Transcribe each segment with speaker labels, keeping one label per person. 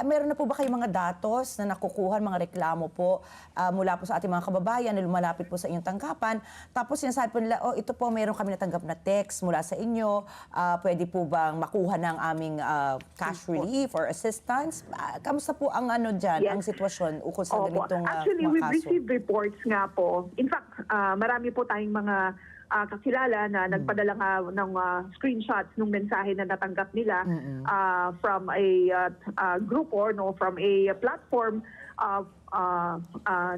Speaker 1: Meron na po ba kayong mga datos na nakukuha, mga reklamo po mula po sa ating mga kababayan na lumalapit po sa inyong tanggapan? Tapos sinasabi po nila, oh, ito po, meron kami natanggap na text mula sa inyo. Pwede po bang makuha ng aming cash relief or assistance? Kamusta po ang ano dyan,
Speaker 2: Yes.
Speaker 1: ang sitwasyon ukol sa
Speaker 2: Opo.
Speaker 1: ganitong
Speaker 2: Actually,
Speaker 1: mga
Speaker 2: we've
Speaker 1: kaso?
Speaker 2: received reports nga po. In fact, marami po tayong mga kakilala na nagpadala nga ng screenshots ng mensahe na natanggap nila from a group or from a platform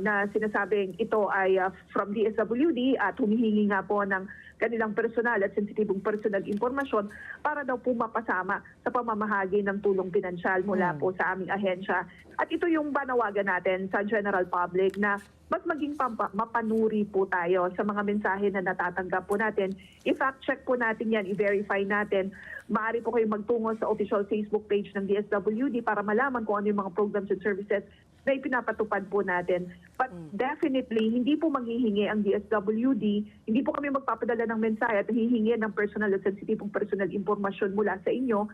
Speaker 2: na sinasabing ito ay from DSWD at humihingi nga po ng kanilang personal at sensitibong personal impormasyon para daw po mapasama sa pamamahagi ng tulong pinansyal mula po sa aming ahensya. At ito yung panawagan natin sa general public na mas maging mapanuri po tayo sa mga mensahe na natatanggap po natin. I-fact check po natin yan, i-verify natin. Maaari po kayo magtungo sa official Facebook page ng DSWD para malaman kung ano yung mga programs and services na ipinapatupad po natin. But definitely, hindi po manghihingi ang DSWD, hindi po kami magpapadala ng mensahe at hihingi ng personal at sensitibong personal impormasyon mula sa inyo.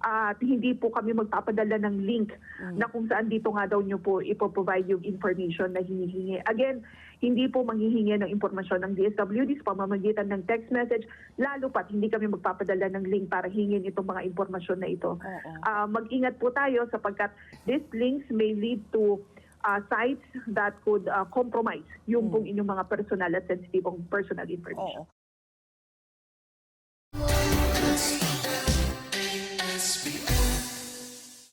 Speaker 2: At hindi po kami magpapadala ng link na kung saan dito nga daw nyo po ipoprovide yung information na hinihingi. Again, hindi po manghihingi ng impormasyon ng DSWD sa pamamagitan ng text message, lalo pat hindi kami magpapadala ng link para hingin itong mga impormasyon na ito. Mag-ingat po tayo sapagkat these links may lead to sites that could compromise yung pong inyong mga personal at sensitibong personal information.